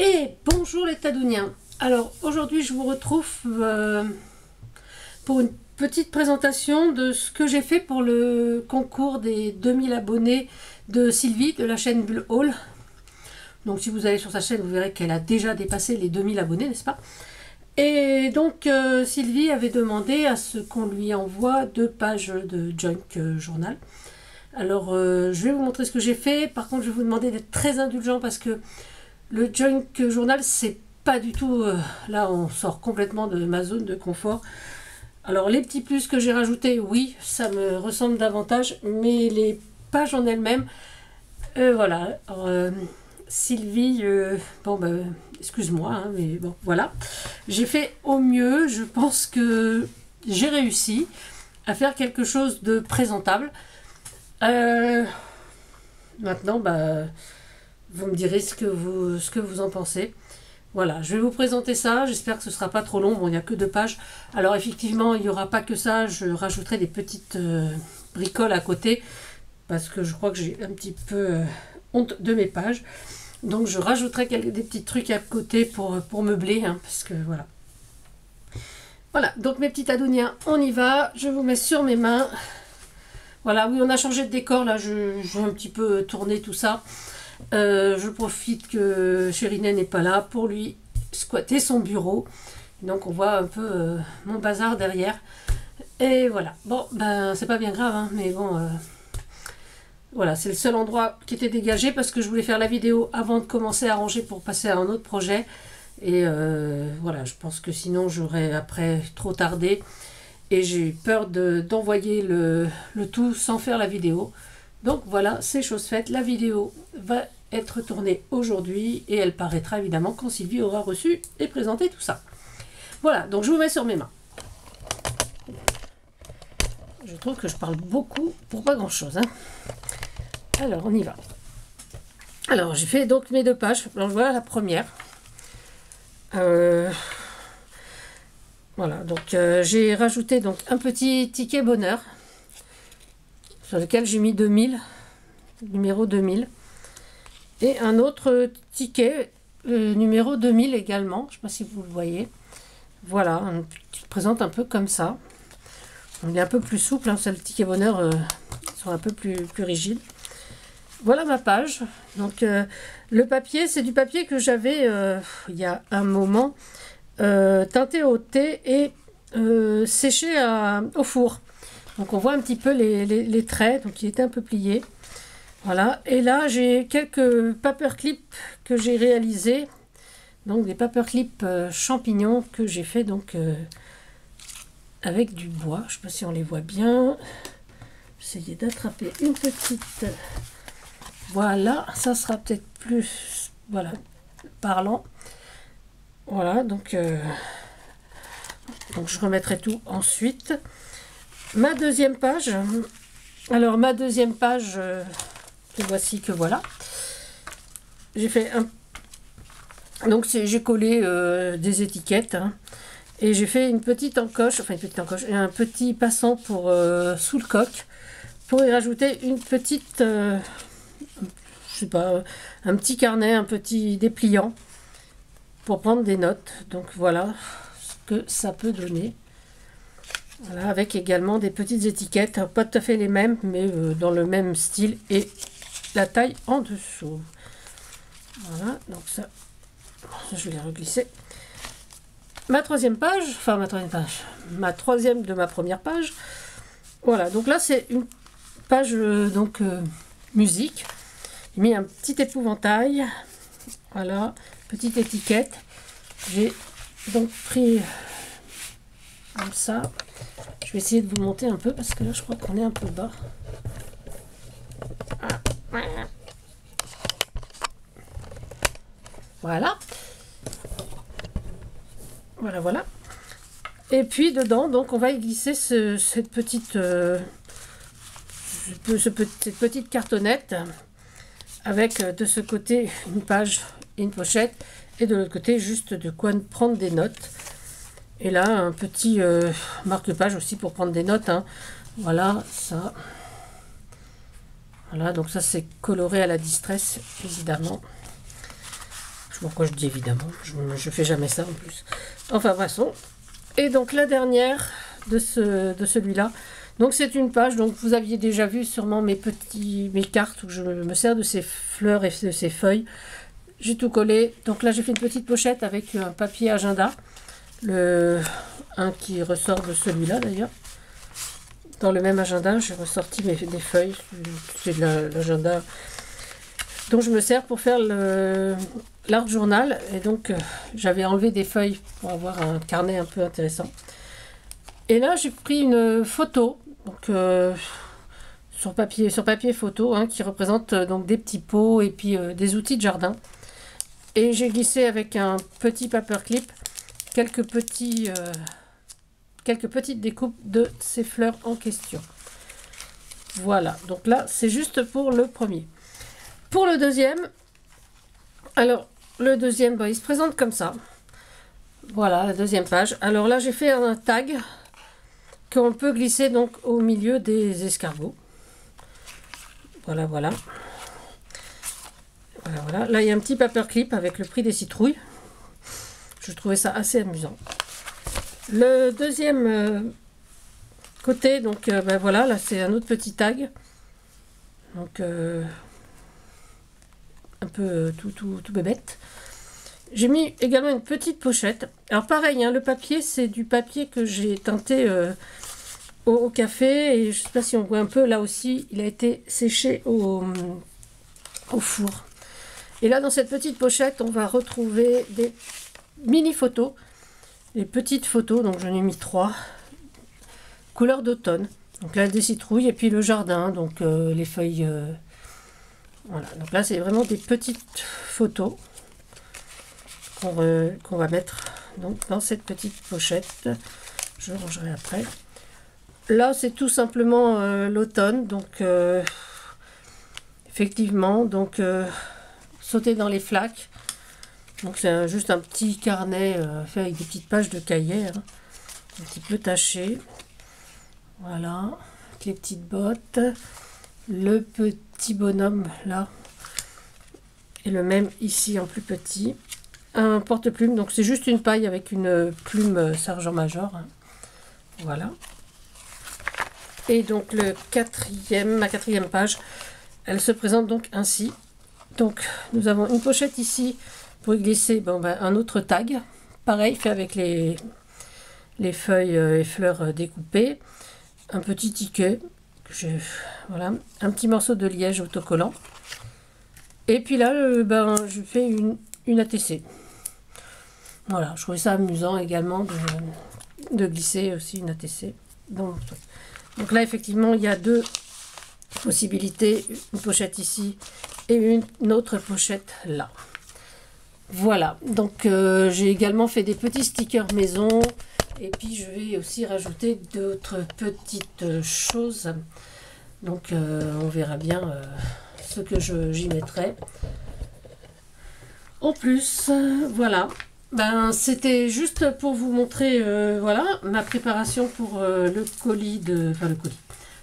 Et bonjour les Tadouniens. Alors aujourd'hui je vous retrouve pour une petite présentation de ce que j'ai fait pour le concours des 2000 abonnés de Sylvie de la chaîne Bull Haul. Donc si vous allez sur sa chaîne vous verrez qu'elle a déjà dépassé les 2000 abonnés, n'est-ce pas? Et donc Sylvie avait demandé à ce qu'on lui envoie 2 pages de junk journal. Alors je vais vous montrer ce que j'ai fait. Par contre je vais vous demander d'être très indulgent parce que le junk journal c'est pas du tout... là on sort complètement de ma zone de confort. Alors les petits plus que j'ai rajoutés, oui, ça me ressemble davantage, mais les pages en elles-mêmes, voilà. Alors, Sylvie, bon ben, excuse-moi, hein, mais bon, voilà. J'ai fait au mieux, je pense que j'ai réussi à faire quelque chose de présentable. Maintenant, bah, vous me direz ce que vous en pensez. Voilà, je vais vous présenter ça, j'espère que ce ne sera pas trop long, bon il n'y a que 2 pages. Alors effectivement, il n'y aura pas que ça, je rajouterai des petites bricoles à côté, parce que je crois que j'ai un petit peu honte de mes pages. Donc je rajouterai des petits trucs à côté pour meubler, hein, parce que voilà. Voilà, donc mes petits Tadouniens, on y va, je vous mets sur mes mains. Voilà, oui on a changé de décor, là je vais un petit peu tourner tout ça. Je profite que Chérinet n'est pas là pour lui squatter son bureau. Donc on voit un peu mon bazar derrière. Et voilà. Bon, ben c'est pas bien grave, hein, mais bon, voilà, c'est le seul endroit qui était dégagé parce que je voulais faire la vidéo avant de commencer à ranger pour passer à un autre projet. Et voilà, je pense que sinon j'aurais après trop tardé. Et j'ai peur d'envoyer le tout sans faire la vidéo. Donc voilà, c'est chose faite. La vidéo va être tournée aujourd'hui et elle paraîtra évidemment quand Sylvie aura reçu et présenté tout ça. Voilà, donc je vous mets sur mes mains. Je trouve que je parle beaucoup pour pas grand chose, hein. Alors on y va. Alors j'ai fait donc mes 2 pages. Alors voilà la première. Voilà, donc j'ai rajouté donc un petit ticket bonheur sur lequel j'ai mis 2000, numéro 2000, et un autre ticket numéro 2000 également, je ne sais pas si vous le voyez. Voilà, qui se présente un peu comme ça. Il est un peu plus souple, hein, ça, le ticket bonheur sont un peu plus rigides. Voilà ma page. Donc le papier, c'est du papier que j'avais il y a un moment teinté au thé et séché au four. Donc on voit un petit peu les traits, donc il était un peu plié. Voilà, et là j'ai quelques paperclips que j'ai réalisés. Donc des paperclips champignons que j'ai fait donc avec du bois. Je ne sais pas si on les voit bien. J'essayer d'attraper une petite... Voilà, ça sera peut-être plus... Voilà, parlant. Voilà, donc je remettrai tout ensuite. Ma deuxième page, alors ma deuxième page, que voici, que voilà. J'ai fait un... Donc j'ai collé des étiquettes, hein, et j'ai fait une petite encoche, enfin une petite encoche, un petit passant pour sous le coq, pour y rajouter une petite, je sais pas, un petit carnet, un petit dépliant, pour prendre des notes. Donc voilà ce que ça peut donner. Voilà, avec également des petites étiquettes, pas tout à fait les mêmes, mais dans le même style et la taille en dessous. Voilà, donc ça, je vais les reglisser. Ma troisième page, enfin ma troisième de ma première page. Voilà, donc là c'est une page musique. J'ai mis un petit épouvantail. Voilà, petite étiquette. J'ai donc pris comme ça. Je vais essayer de vous monter un peu parce que là je crois qu'on est un peu bas. Voilà. Voilà. Et puis dedans, donc on va y glisser cette petite cartonnette avec de ce côté une page et une pochette et de l'autre côté juste de quoi prendre des notes. Et là, un petit marque-page aussi pour prendre des notes, hein. Voilà, ça. Voilà, donc ça c'est coloré à la distress, évidemment. Je Pourquoi je dis évidemment, je fais jamais ça en plus. Enfin, passons. Et donc la dernière de celui-là. Donc c'est une page, donc vous aviez déjà vu sûrement mes cartes où je me sers de ces fleurs et de ces feuilles. J'ai tout collé. Donc là j'ai fait une petite pochette avec un papier agenda. Un qui ressort de celui-là d'ailleurs. Dans le même agenda, j'ai ressorti des feuilles. C'est de l'agenda dont je me sers pour faire l'art journal. Et donc j'avais enlevé des feuilles pour avoir un carnet un peu intéressant. Et là j'ai pris une photo. Donc sur papier photo, hein, qui représente donc des petits pots et puis des outils de jardin. Et j'ai glissé avec un petit paperclip quelques petites découpes de ces fleurs en question. Voilà, donc là c'est juste pour le premier. Pour le deuxième, alors le deuxième, il se présente comme ça. Voilà la deuxième page. Alors là j'ai fait un tag qu'on peut glisser donc au milieu des escargots. Voilà, voilà. Voilà, voilà. Là, il y a un petit paperclip avec le prix des citrouilles. Je trouvais ça assez amusant. Le deuxième côté, donc, ben voilà, là, c'est un autre petit tag. Donc, un peu tout bébête. J'ai mis également une petite pochette. Alors, pareil, hein, le papier, c'est du papier que j'ai teinté au café. Et je ne sais pas si on voit un peu, là aussi, il a été séché au four. Et là, dans cette petite pochette, on va retrouver des mini-photos. Des petites photos, donc j'en ai mis 3. Couleur d'automne. Donc là, des citrouilles et puis le jardin, donc les feuilles. Voilà, donc là, c'est vraiment des petites photos qu'on va mettre donc, dans cette petite pochette. Je rangerai après. Là, c'est tout simplement l'automne, donc effectivement, donc sauter dans les flaques. Donc c'est juste un petit carnet fait avec des petites pages de cahier, hein, un petit peu taché. Voilà, avec les petites bottes, le petit bonhomme là, et le même ici en plus petit. Un porte-plume, donc c'est juste une paille avec une plume sergent-major. Hein. Voilà. Et donc ma quatrième page, elle se présente donc ainsi. Donc nous avons une pochette ici pour y glisser un autre tag. Pareil, fait avec les feuilles et fleurs découpées. Un petit ticket. Voilà, un petit morceau de liège autocollant. Et puis là, je fais une ATC. Voilà, je trouvais ça amusant également de glisser aussi une ATC. Donc là, effectivement, il y a deux possibilités. Une pochette ici et une autre pochette là. Voilà, donc j'ai également fait des petits stickers maison. Et puis, je vais aussi rajouter d'autres petites choses. Donc, on verra bien ce que j'y mettrai. En plus, voilà. C'était juste pour vous montrer voilà, ma préparation pour le colis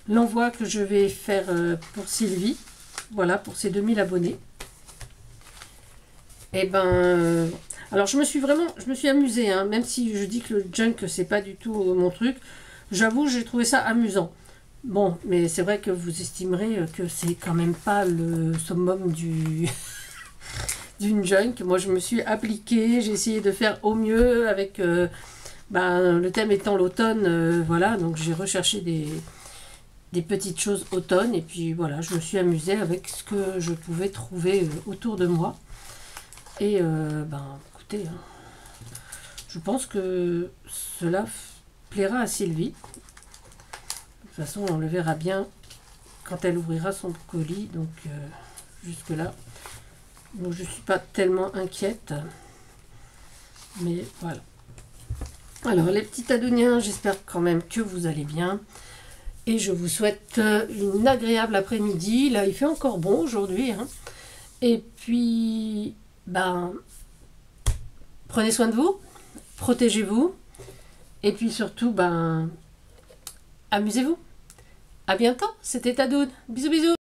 l'envoi que je vais faire pour Sylvie, voilà, pour ses 2000 abonnés. Et alors je me suis amusée, hein, même si je dis que le junk c'est pas du tout mon truc, j'avoue j'ai trouvé ça amusant. Bon, mais c'est vrai que vous estimerez que c'est quand même pas le summum d'une junk. Moi je me suis appliquée, j'ai essayé de faire au mieux avec le thème étant l'automne, voilà, donc j'ai recherché des petites choses automne et puis voilà, je me suis amusée avec ce que je pouvais trouver autour de moi. Et écoutez, hein, je pense que cela plaira à Sylvie. De toute façon, on le verra bien quand elle ouvrira son colis. Donc jusque là, bon, je ne suis pas tellement inquiète. Mais voilà. Alors les petits adoniens, j'espère quand même que vous allez bien. Et je vous souhaite une agréable après-midi. Là, il fait encore bon aujourd'hui. Hein. Et puis, prenez soin de vous, protégez-vous. Et puis surtout, amusez-vous. À bientôt, c'était Tadoun. Bisous, bisous.